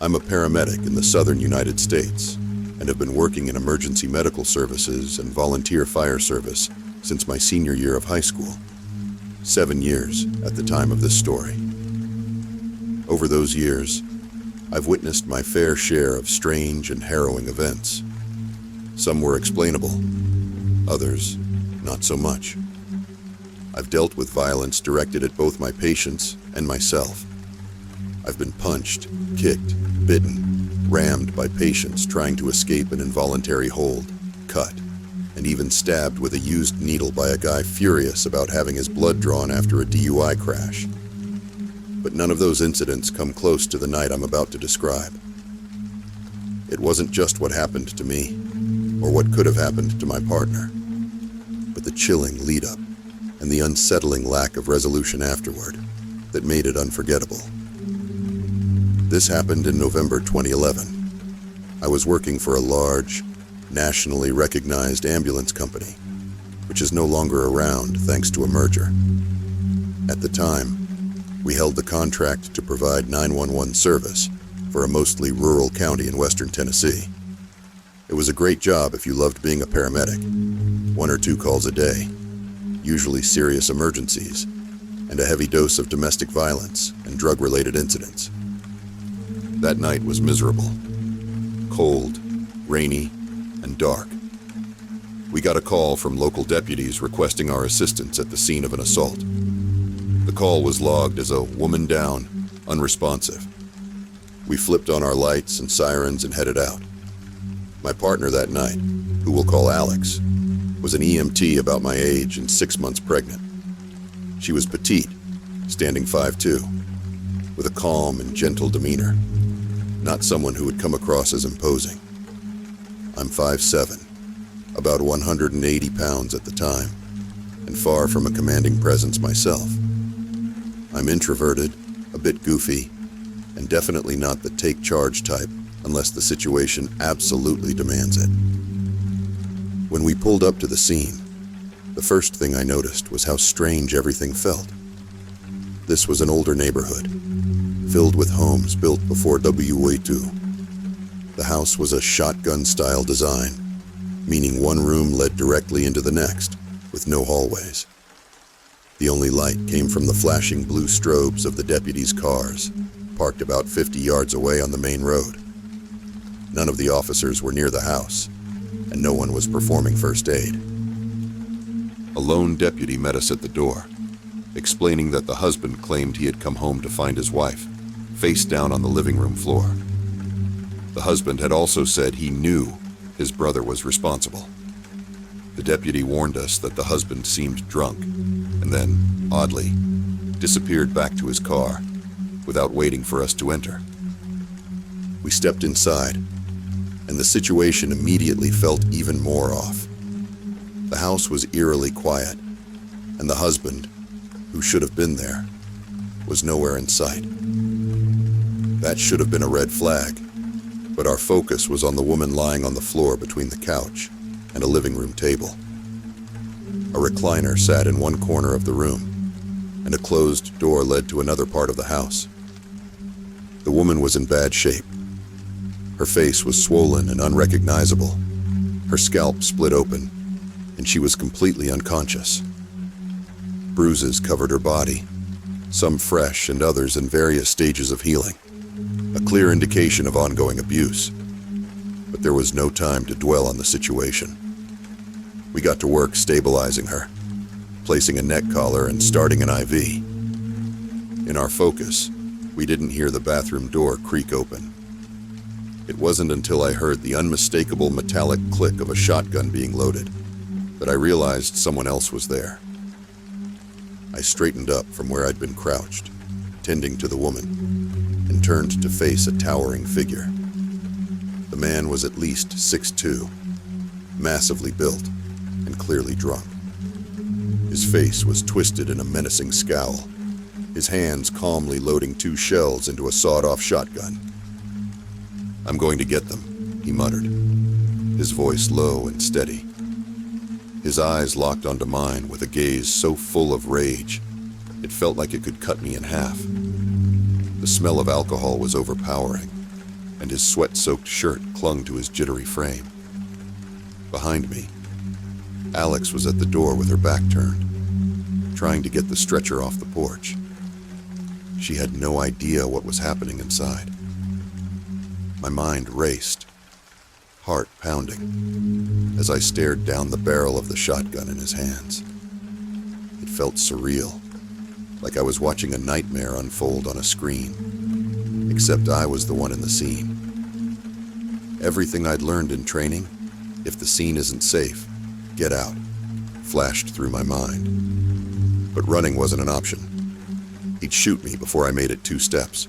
I'm a paramedic in the southern United States and have been working in emergency medical services and volunteer fire service since my senior year of high school. 7 years at the time of this story. Over those years, I've witnessed my fair share of strange and harrowing events. Some were explainable, others not so much. I've dealt with violence directed at both my patients and myself. I've been punched, kicked, bitten, rammed by patients trying to escape an involuntary hold, cut, and even stabbed with a used needle by a guy furious about having his blood drawn after a DUI crash. But none of those incidents come close to the night I'm about to describe. It wasn't just what happened to me, or what could have happened to my partner, but the chilling lead-up and the unsettling lack of resolution afterward that made it unforgettable. This happened in November 2011. I was working for a large, nationally recognized ambulance company, which is no longer around thanks to a merger. At the time, we held the contract to provide 911 service for a mostly rural county in western Tennessee. It was a great job if you loved being a paramedic. 1 or 2 calls a day, usually serious emergencies, and a heavy dose of domestic violence and drug-related incidents. That night was miserable. Cold, rainy, and dark. We got a call from local deputies requesting our assistance at the scene of an assault. The call was logged as a woman down, unresponsive. We flipped on our lights and sirens and headed out. My partner that night, who we'll call Alex, was an EMT about my age and 6 months pregnant. She was petite, standing 5'2", with a calm and gentle demeanor, not someone who would come across as imposing. I'm 5'7", about 180 pounds at the time, and far from a commanding presence myself. I'm introverted, a bit goofy, and definitely not the take charge type unless the situation absolutely demands it. When we pulled up to the scene, the first thing I noticed was how strange everything felt. This was an older neighborhood, filled with homes built before WA2. The house was a shotgun-style design, meaning one room led directly into the next, with no hallways. The only light came from the flashing blue strobes of the deputies' cars, parked about 50 yards away on the main road. None of the officers were near the house, and no one was performing first aid. A lone deputy met us at the door, explaining that the husband claimed he had come home to find his wife, face down on the living room floor. The husband had also said he knew his brother was responsible. The deputy warned us that the husband seemed drunk, and then, oddly, disappeared back to his car without waiting for us to enter. We stepped inside, and the situation immediately felt even more off. The house was eerily quiet, and the husband, who should have been there, was nowhere in sight. That should have been a red flag, but our focus was on the woman lying on the floor between the couch and a living room table. A recliner sat in one corner of the room, and a closed door led to another part of the house. The woman was in bad shape. Her face was swollen and unrecognizable. Her scalp split open, and she was completely unconscious. Bruises covered her body, some fresh and others in various stages of healing, a clear indication of ongoing abuse. But there was no time to dwell on the situation. We got to work stabilizing her, placing a neck collar and starting an IV. In our focus, we didn't hear the bathroom door creak open. It wasn't until I heard the unmistakable metallic click of a shotgun being loaded that I realized someone else was there. I straightened up from where I'd been crouched, tending to the woman, and turned to face a towering figure. The man was at least 6'2", massively built, and clearly drunk. His face was twisted in a menacing scowl, his hands calmly loading 2 shells into a sawed-off shotgun. "I'm going to get them," he muttered, his voice low and steady. His eyes locked onto mine with a gaze so full of rage, it felt like it could cut me in half. The smell of alcohol was overpowering, and his sweat-soaked shirt clung to his jittery frame. Behind me, Alex was at the door with her back turned, trying to get the stretcher off the porch. She had no idea what was happening inside. My mind raced, heart pounding, as I stared down the barrel of the shotgun in his hands. It felt surreal, like I was watching a nightmare unfold on a screen, except I was the one in the scene. Everything I'd learned in training, if the scene isn't safe, get out, flashed through my mind. But running wasn't an option. He'd shoot me before I made it 2 steps.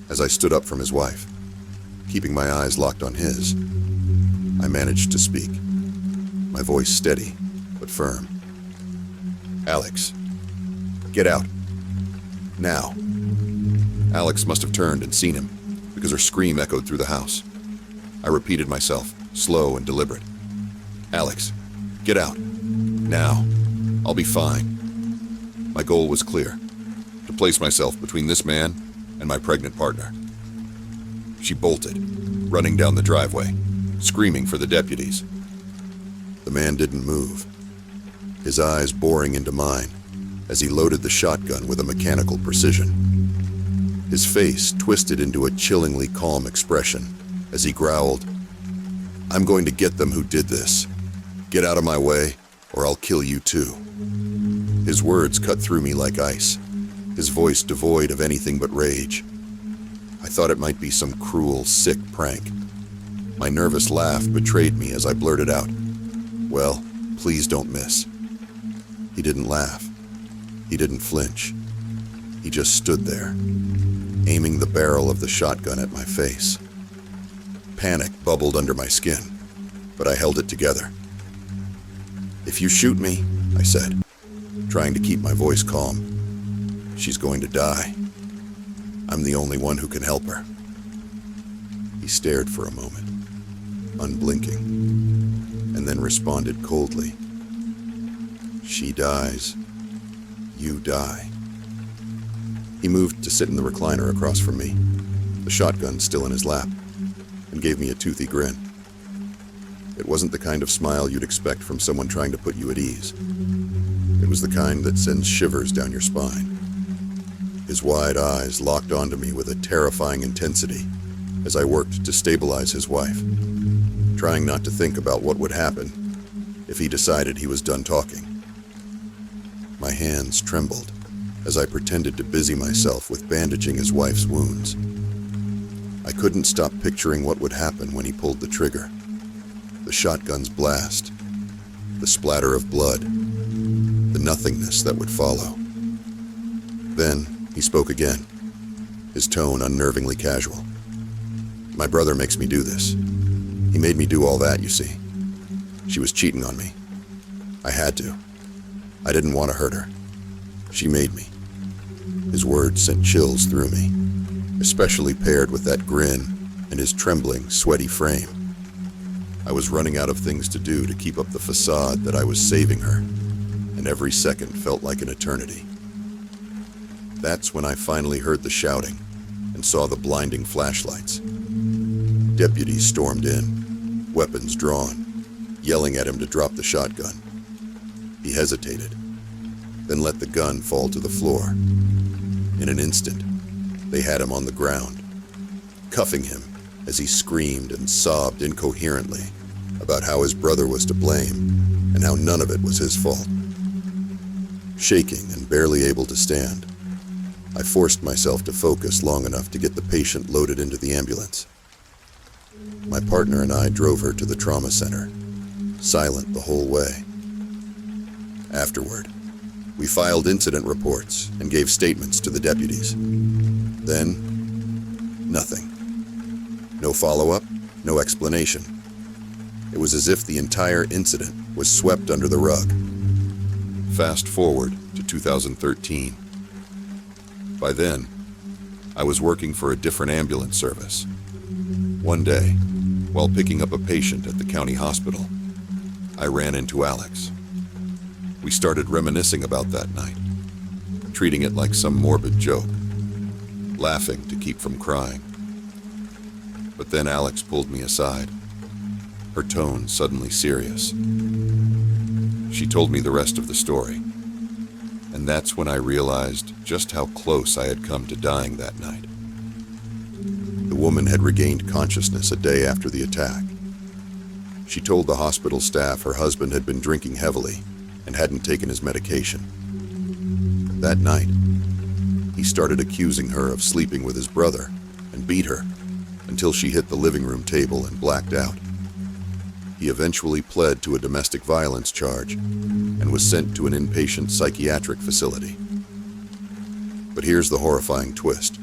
As I stood up from his wife, keeping my eyes locked on his, I managed to speak, my voice steady but firm. "Alex, get out. Now." Alex must have turned and seen him, because her scream echoed through the house. I repeated myself, slow and deliberate. "Alex, get out. Now. I'll be fine." My goal was clear, to place myself between this man and my pregnant partner. She bolted, running down the driveway, screaming for the deputies. The man didn't move, his eyes boring into mine as he loaded the shotgun with a mechanical precision. His face twisted into a chillingly calm expression as he growled, "I'm going to get them who did this. Get out of my way, or I'll kill you too." His words cut through me like ice, his voice devoid of anything but rage. I thought it might be some cruel, sick prank. My nervous laugh betrayed me as I blurted out, "Well, please don't miss." He didn't laugh. He didn't flinch. He just stood there, aiming the barrel of the shotgun at my face. Panic bubbled under my skin, but I held it together. "If you shoot me," I said, trying to keep my voice calm, "she's going to die. I'm the only one who can help her." He stared for a moment, unblinking, and then responded coldly, "She dies. You die." He moved to sit in the recliner across from me, the shotgun still in his lap, and gave me a toothy grin. It wasn't the kind of smile you'd expect from someone trying to put you at ease. It was the kind that sends shivers down your spine. His wide eyes locked onto me with a terrifying intensity as I worked to stabilize his wife, trying not to think about what would happen if he decided he was done talking. My hands trembled as I pretended to busy myself with bandaging his wife's wounds. I couldn't stop picturing what would happen when he pulled the trigger. The shotgun's blast, the splatter of blood, the nothingness that would follow. Then he spoke again, his tone unnervingly casual. "My brother makes me do this. He made me do all that, you see. She was cheating on me. I had to. I didn't want to hurt her. She made me." His words sent chills through me, especially paired with that grin and his trembling, sweaty frame. I was running out of things to do to keep up the facade that I was saving her, and every second felt like an eternity. That's when I finally heard the shouting and saw the blinding flashlights. Deputies stormed in, weapons drawn, yelling at him to drop the shotgun. He hesitated, then let the gun fall to the floor. In an instant, they had him on the ground, cuffing him as he screamed and sobbed incoherently about how his brother was to blame and how none of it was his fault. Shaking and barely able to stand, I forced myself to focus long enough to get the patient loaded into the ambulance. My partner and I drove her to the trauma center, silent the whole way. Afterward, we filed incident reports and gave statements to the deputies. Then, nothing. No follow-up, no explanation. It was as if the entire incident was swept under the rug. Fast forward to 2013. By then, I was working for a different ambulance service. One day, while picking up a patient at the county hospital, I ran into Alex. We started reminiscing about that night, treating it like some morbid joke, laughing to keep from crying. But then Alex pulled me aside, her tone suddenly serious. She told me the rest of the story, and that's when I realized just how close I had come to dying that night. The woman had regained consciousness a day after the attack. She told the hospital staff her husband had been drinking heavily and hadn't taken his medication. That night, he started accusing her of sleeping with his brother and beat her until she hit the living room table and blacked out. He eventually pled to a domestic violence charge and was sent to an inpatient psychiatric facility. But here's the horrifying twist.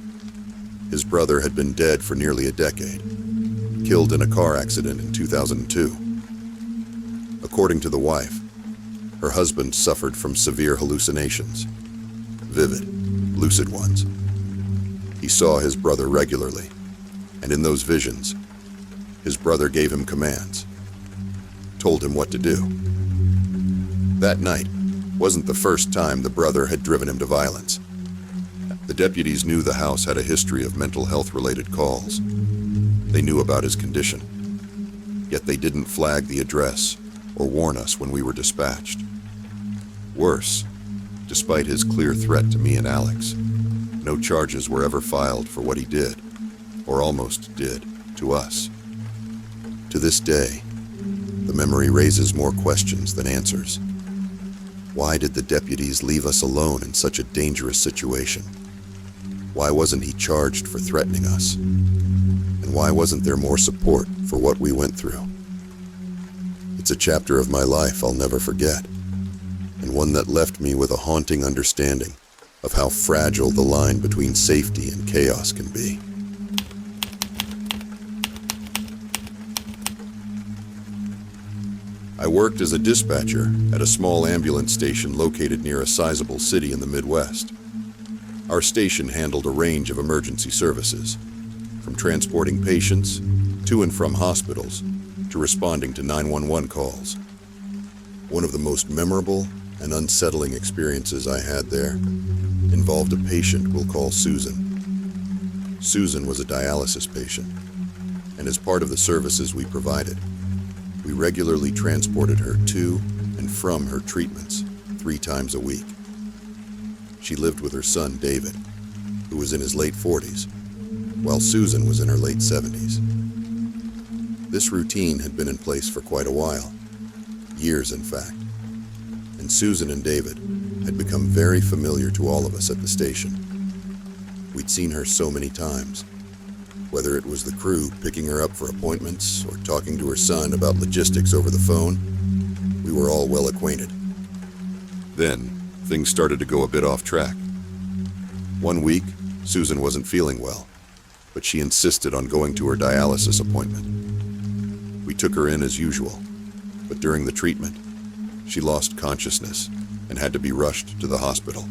His brother had been dead for nearly a decade, killed in a car accident in 2002. According to the wife, her husband suffered from severe hallucinations, vivid, lucid ones. He saw his brother regularly, and in those visions, his brother gave him commands, told him what to do. That night wasn't the first time the brother had driven him to violence. The deputies knew the house had a history of mental health-related calls. They knew about his condition, yet they didn't flag the address or warn us when we were dispatched. Worse, despite his clear threat to me and Alex, no charges were ever filed for what he did, or almost did, to us. To this day, the memory raises more questions than answers. Why did the deputies leave us alone in such a dangerous situation? Why wasn't he charged for threatening us? And why wasn't there more support for what we went through? It's a chapter of my life I'll never forget, and one that left me with a haunting understanding of how fragile the line between safety and chaos can be. I worked as a dispatcher at a small ambulance station located near a sizable city in the Midwest. Our station handled a range of emergency services, from transporting patients to and from hospitals to responding to 911 calls. One of the most memorable and unsettling experiences I had there involved a patient we'll call Susan. Susan was a dialysis patient, and as part of the services we provided, we regularly transported her to and from her treatments 3 times a week. She lived with her son, David, who was in his late 40s, while Susan was in her late 70s. This routine had been in place for quite a while, years in fact, and Susan and David had become very familiar to all of us at the station. We'd seen her so many times, whether it was the crew picking her up for appointments or talking to her son about logistics over the phone, we were all well acquainted. Then, things started to go a bit off track. One week, Susan wasn't feeling well, but she insisted on going to her dialysis appointment. We took her in as usual, but during the treatment, she lost consciousness and had to be rushed to the hospital.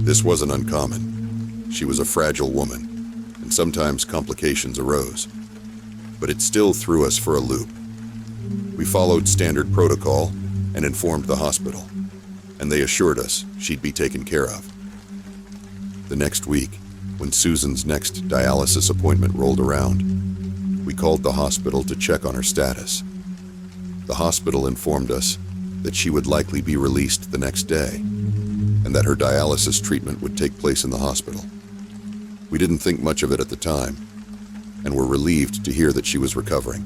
This wasn't uncommon. She was a fragile woman, and sometimes complications arose, but it still threw us for a loop. We followed standard protocol and informed the hospital, and they assured us she'd be taken care of. The next week, when Susan's next dialysis appointment rolled around, we called the hospital to check on her status. The hospital informed us that she would likely be released the next day, and that her dialysis treatment would take place in the hospital. We didn't think much of it at the time, and were relieved to hear that she was recovering.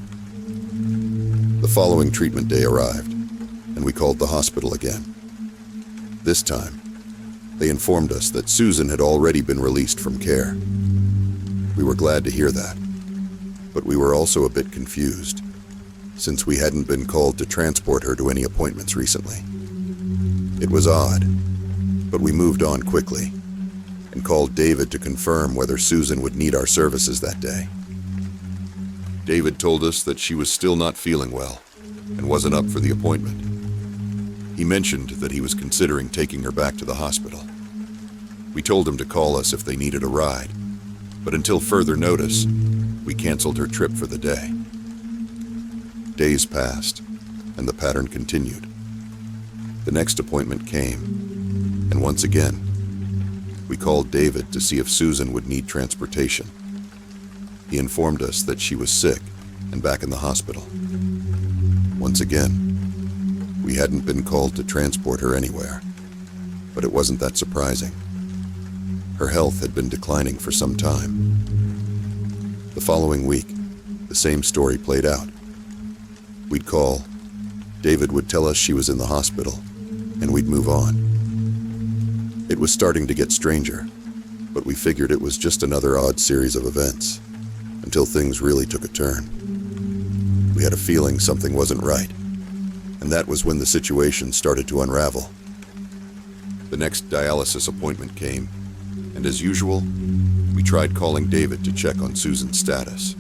The following treatment day arrived, and we called the hospital again. This time, they informed us that Susan had already been released from care. We were glad to hear that, but we were also a bit confused, since we hadn't been called to transport her to any appointments recently. It was odd, but we moved on quickly and called David to confirm whether Susan would need our services that day. David told us that she was still not feeling well and wasn't up for the appointment. He mentioned that he was considering taking her back to the hospital. We told him to call us if they needed a ride, but until further notice, we canceled her trip for the day. Days passed, and the pattern continued. The next appointment came, and once again, we called David to see if Susan would need transportation. He informed us that she was sick and back in the hospital. Once again, we hadn't been called to transport her anywhere, but it wasn't that surprising. Her health had been declining for some time. The following week, the same story played out. We'd call, David would tell us she was in the hospital, and we'd move on. It was starting to get stranger, but we figured it was just another odd series of events, until things really took a turn. We had a feeling something wasn't right, and that was when the situation started to unravel. The next dialysis appointment came, and as usual, we tried calling David to check on Susan's status.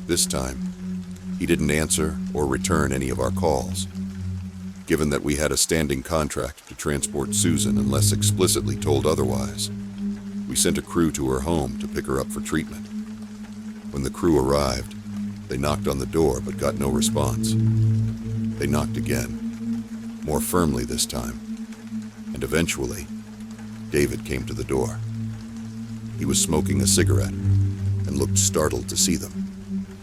This time, he didn't answer or return any of our calls. Given that we had a standing contract to transport Susan unless explicitly told otherwise, we sent a crew to her home to pick her up for treatment. When the crew arrived, they knocked on the door but got no response. They knocked again, more firmly this time, and eventually, David came to the door. He was smoking a cigarette and looked startled to see them.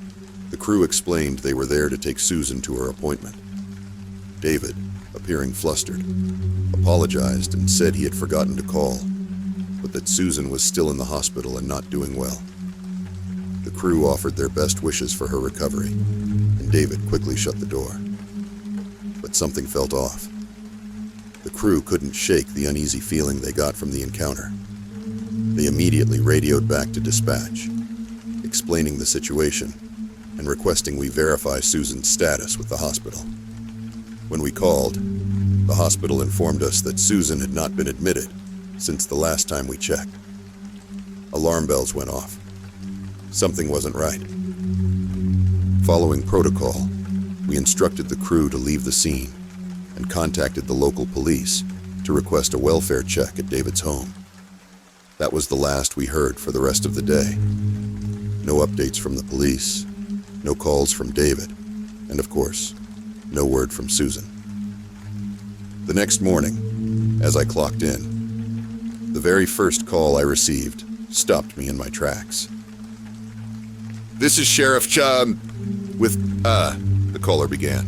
The crew explained they were there to take Susan to her appointment. David, appearing flustered, apologized and said he had forgotten to call, but that Susan was still in the hospital and not doing well. The crew offered their best wishes for her recovery, and David quickly shut the door. But something felt off. The crew couldn't shake the uneasy feeling they got from the encounter. They immediately radioed back to dispatch, explaining the situation and requesting we verify Susan's status with the hospital. When we called, the hospital informed us that Susan had not been admitted since the last time we checked. Alarm bells went off. Something wasn't right. Following protocol, we instructed the crew to leave the scene and contacted the local police to request a welfare check at David's home. That was the last we heard for the rest of the day. No updates from the police, no calls from David, and of course, no word from Susan. The next morning, as I clocked in, the very first call I received stopped me in my tracks. "This is Sheriff the caller began.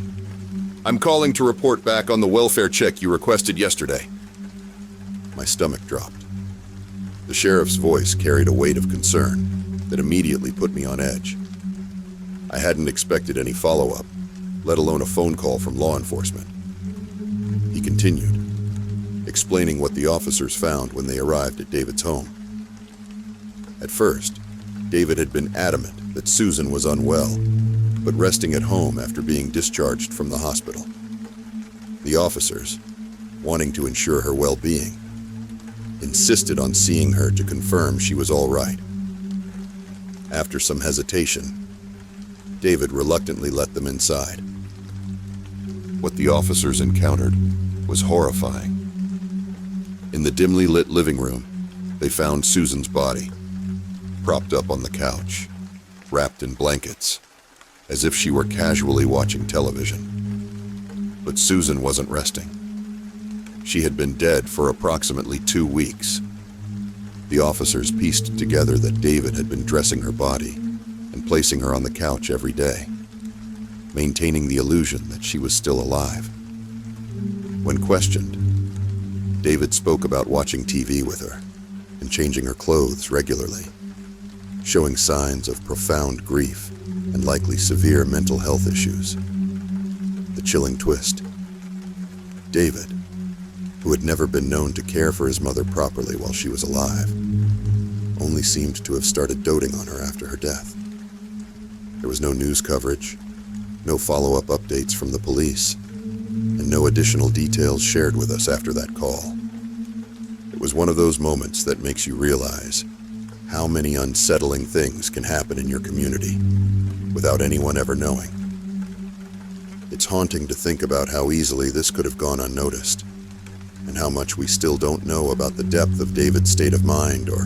"I'm calling to report back on the welfare check you requested yesterday." My stomach dropped. The sheriff's voice carried a weight of concern that immediately put me on edge. I hadn't expected any follow-up, let alone a phone call from law enforcement. He continued, explaining what the officers found when they arrived at David's home. At first, David had been adamant that Susan was unwell, but resting at home after being discharged from the hospital. The officers, wanting to ensure her well-being, insisted on seeing her to confirm she was all right. After some hesitation, David reluctantly let them inside. What the officers encountered was horrifying. In the dimly lit living room, they found Susan's body, propped up on the couch, wrapped in blankets, as if she were casually watching television. But Susan wasn't resting. She had been dead for approximately 2 weeks. The officers pieced together that David had been dressing her body and placing her on the couch every day, maintaining the illusion that she was still alive. When questioned, David spoke about watching TV with her and changing her clothes regularly, showing signs of profound grief and likely severe mental health issues. The chilling twist: David, who had never been known to care for his mother properly while she was alive, only seemed to have started doting on her after her death. There was no news coverage, no follow-up updates from the police, and no additional details shared with us after that call. It was one of those moments that makes you realize how many unsettling things can happen in your community without anyone ever knowing. It's haunting to think about how easily this could have gone unnoticed, and how much we still don't know about the depth of David's state of mind or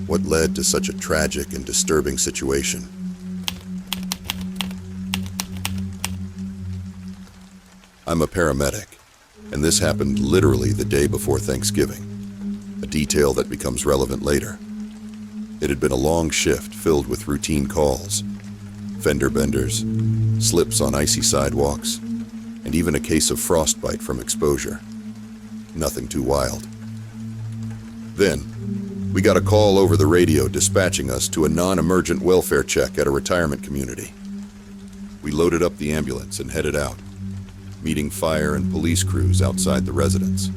what led to such a tragic and disturbing situation. I'm a paramedic, and this happened literally the day before Thanksgiving, a detail that becomes relevant later. It had been a long shift filled with routine calls, fender benders, slips on icy sidewalks, and even a case of frostbite from exposure. Nothing too wild. Then, we got a call over the radio dispatching us to a non-emergent welfare check at a retirement community. We loaded up the ambulance and headed out, meeting fire and police crews outside the residence.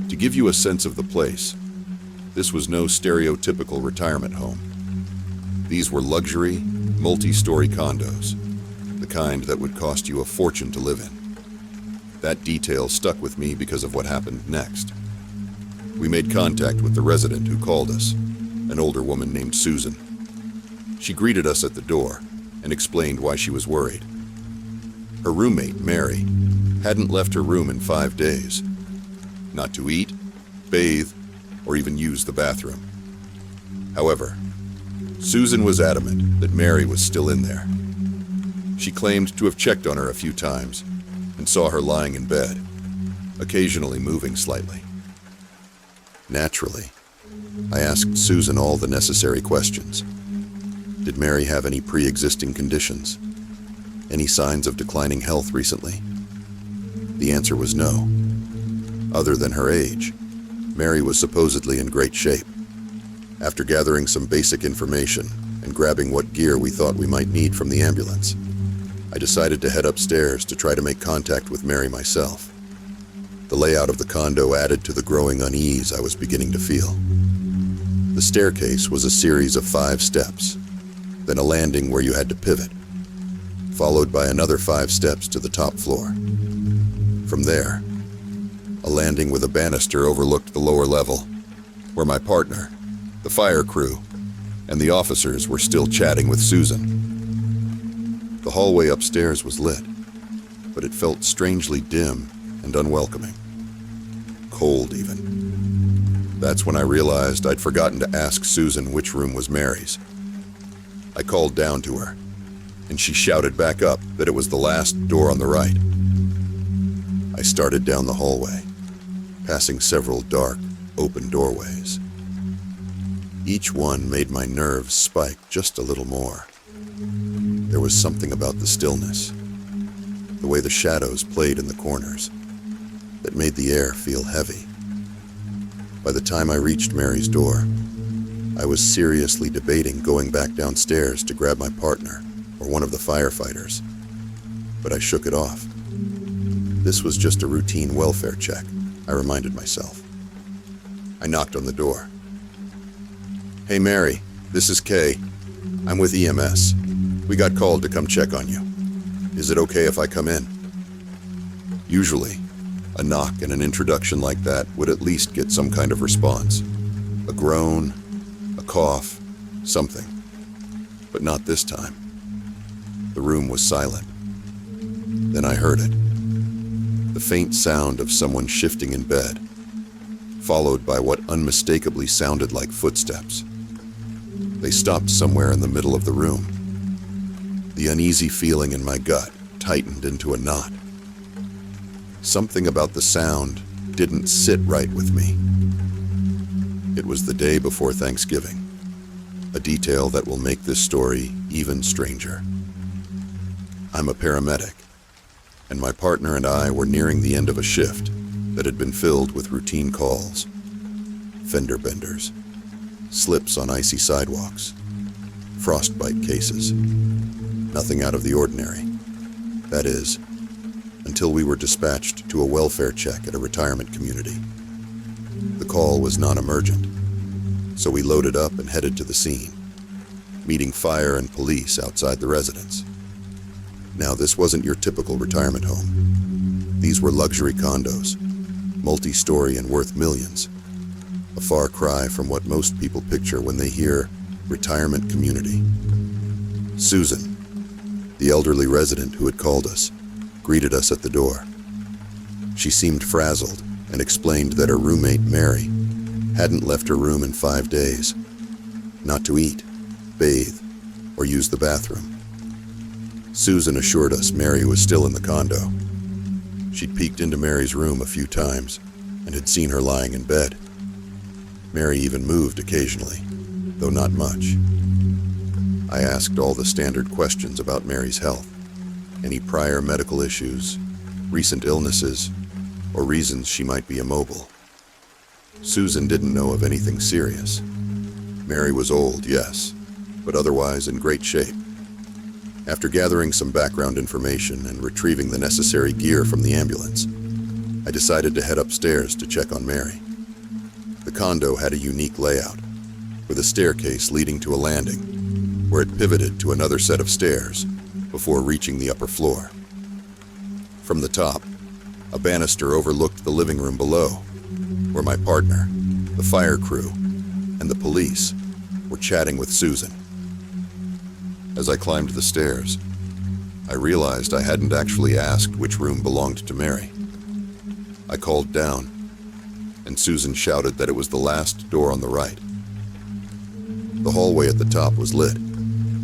To give you a sense of the place, this was no stereotypical retirement home. These were luxury, multi-story condos, the kind that would cost you a fortune to live in. That detail stuck with me because of what happened next. We made contact with the resident who called us, an older woman named Susan. She greeted us at the door and explained why she was worried. Her roommate, Mary, hadn't left her room in 5 days. Not to eat, bathe, or even use the bathroom. However, Susan was adamant that Mary was still in there. She claimed to have checked on her a few times and saw her lying in bed, occasionally moving slightly. Naturally, I asked Susan all the necessary questions. Did Mary have any pre-existing conditions? Any signs of declining health recently? The answer was no. Other than her age, Mary was supposedly in great shape. After gathering some basic information and grabbing what gear we thought we might need from the ambulance, I decided to head upstairs to try to make contact with Mary myself. The layout of the condo added to the growing unease I was beginning to feel. The staircase was a series of 5 steps, then a landing where you had to pivot, followed by another 5 steps to the top floor. From there, a landing with a banister overlooked the lower level, where my partner, the fire crew, and the officers were still chatting with Susan. The hallway upstairs was lit, but it felt strangely dim and unwelcoming. Cold, even. That's when I realized I'd forgotten to ask Susan which room was Mary's. I called down to her, and she shouted back up that it was the last door on the right. I started down the hallway, passing several dark, open doorways. Each one made my nerves spike just a little more. There was something about the stillness, the way the shadows played in the corners, that made the air feel heavy. By the time I reached Mary's door, I was seriously debating going back downstairs to grab my partner or one of the firefighters, but I shook it off. This was just a routine welfare check, I reminded myself. I knocked on the door. "Hey Mary, this is Kay. I'm with EMS. We got called to come check on you. Is it okay if I come in?" Usually, a knock and an introduction like that would at least get some kind of response. A groan, a cough, something. But not this time. The room was silent. Then I heard it. The faint sound of someone shifting in bed, followed by what unmistakably sounded like footsteps. They stopped somewhere in the middle of the room. The uneasy feeling in my gut tightened into a knot. Something about the sound didn't sit right with me. It was the day before Thanksgiving, a detail that will make this story even stranger. I'm a paramedic, and my partner and I were nearing the end of a shift that had been filled with routine calls, fender benders, slips on icy sidewalks, frostbite cases. Nothing out of the ordinary. That is, until we were dispatched to a welfare check at a retirement community. The call was non-emergent, so we loaded up and headed to the scene, meeting fire and police outside the residence. Now, this wasn't your typical retirement home. These were luxury condos, multi-story and worth millions. A far cry from what most people picture when they hear retirement community. Susan, the elderly resident who had called us, greeted us at the door. She seemed frazzled and explained that her roommate, Mary, hadn't left her room in 5 days, not to eat, bathe, or use the bathroom. Susan assured us Mary was still in the condo. She'd peeked into Mary's room a few times and had seen her lying in bed. Mary even moved occasionally, though not much. I asked all the standard questions about Mary's health, any prior medical issues, recent illnesses, or reasons she might be immobile. Susan didn't know of anything serious. Mary was old, yes, but otherwise in great shape. After gathering some background information and retrieving the necessary gear from the ambulance, I decided to head upstairs to check on Mary. The condo had a unique layout, with a staircase leading to a landing, where it pivoted to another set of stairs before reaching the upper floor. From the top, a banister overlooked the living room below, where my partner, the fire crew, and the police were chatting with Susan. As I climbed the stairs, I realized I hadn't actually asked which room belonged to Mary. I called down, and Susan shouted that it was the last door on the right. The hallway at the top was lit,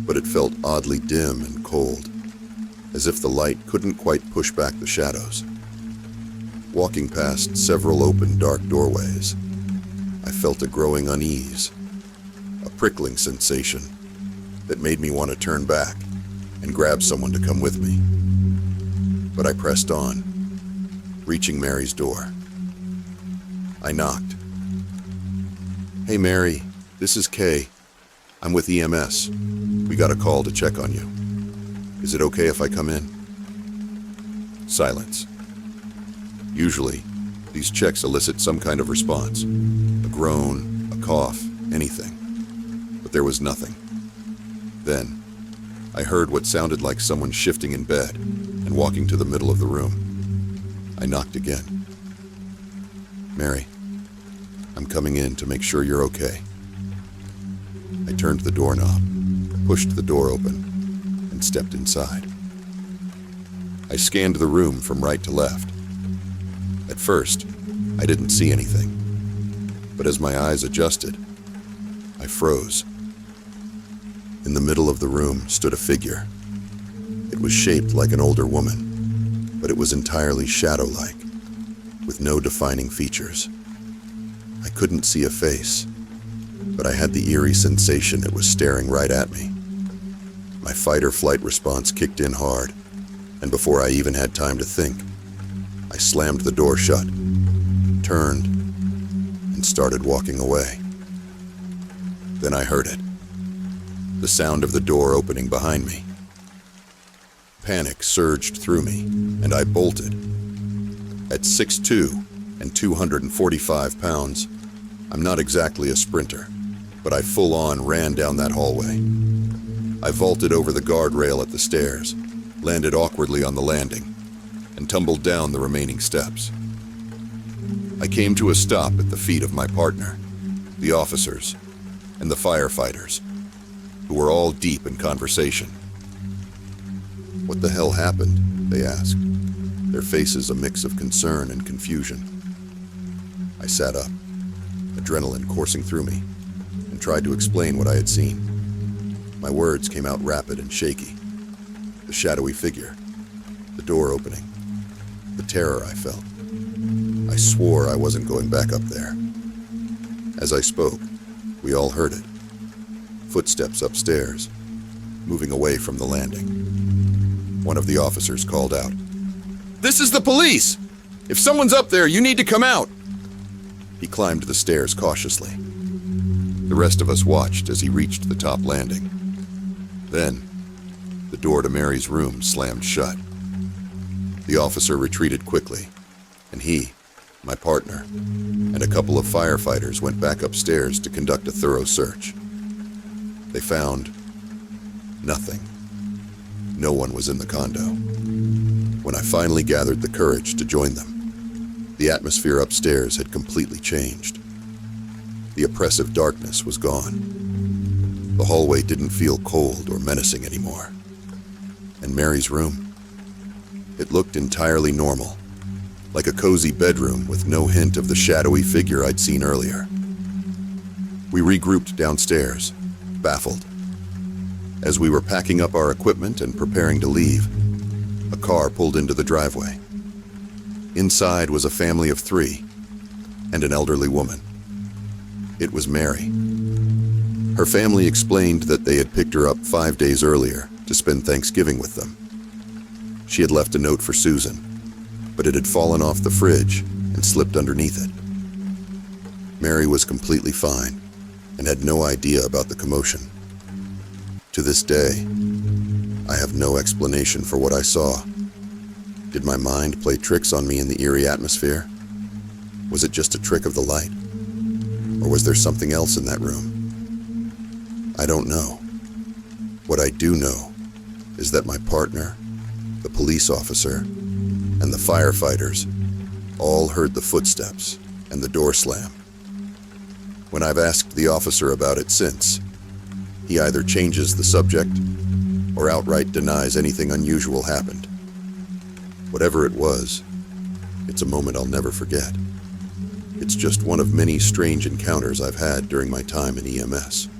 but it felt oddly dim and cold, as if the light couldn't quite push back the shadows. Walking past several open, dark doorways, I felt a growing unease, a prickling sensation that made me want to turn back and grab someone to come with me. But I pressed on, reaching Mary's door. I knocked. "Hey Mary, this is Kay. I'm with EMS. We got a call to check on you. Is it okay if I come in?" Silence. Usually, these checks elicit some kind of response. A groan, a cough, anything. But there was nothing. Then, I heard what sounded like someone shifting in bed and walking to the middle of the room. I knocked again. "Mary, I'm coming in to make sure you're okay." I turned the doorknob, pushed the door open, and stepped inside. I scanned the room from right to left. At first, I didn't see anything, but as my eyes adjusted, I froze. In the middle of the room stood a figure. It was shaped like an older woman, but it was entirely shadow-like, with no defining features. I couldn't see a face, but I had the eerie sensation it was staring right at me. My fight-or-flight response kicked in hard, and before I even had time to think, I slammed the door shut, turned, and started walking away. Then I heard it. The sound of the door opening behind me. Panic surged through me, and I bolted. At 6'2" and 245 pounds, I'm not exactly a sprinter, but I full-on ran down that hallway. I vaulted over the guardrail at the stairs, landed awkwardly on the landing, and tumbled down the remaining steps. I came to a stop at the feet of my partner, the officers, and the firefighters, who were all deep in conversation. "What the hell happened?" they asked, their faces a mix of concern and confusion. I sat up, adrenaline coursing through me, and tried to explain what I had seen. My words came out rapid and shaky. The shadowy figure, the door opening, the terror I felt. I swore I wasn't going back up there. As I spoke, we all heard it. Footsteps upstairs, moving away from the landing. One of the officers called out, "This is the police! If someone's up there, you need to come out!" He climbed the stairs cautiously. The rest of us watched as he reached the top landing. Then, the door to Mary's room slammed shut. The officer retreated quickly, and he, my partner, and a couple of firefighters went back upstairs to conduct a thorough search. They found nothing. No one was in the condo. When I finally gathered the courage to join them, the atmosphere upstairs had completely changed. The oppressive darkness was gone. The hallway didn't feel cold or menacing anymore. And Mary's room? It looked entirely normal, like a cozy bedroom with no hint of the shadowy figure I'd seen earlier. We regrouped downstairs, baffled. As we were packing up our equipment and preparing to leave, a car pulled into the driveway. Inside was a family of 3 and an elderly woman. It was Mary. Her family explained that they had picked her up 5 days earlier to spend Thanksgiving with them. She had left a note for Susan, but it had fallen off the fridge and slipped underneath it. Mary was completely fine and had no idea about the commotion. To this day, I have no explanation for what I saw. Did my mind play tricks on me in the eerie atmosphere? Was it just a trick of the light? Or was there something else in that room? I don't know. What I do know is that my partner, the police officer, and the firefighters all heard the footsteps and the door slam. When I've asked the officer about it since, he either changes the subject or outright denies anything unusual happened. Whatever it was, it's a moment I'll never forget. It's just one of many strange encounters I've had during my time in EMS.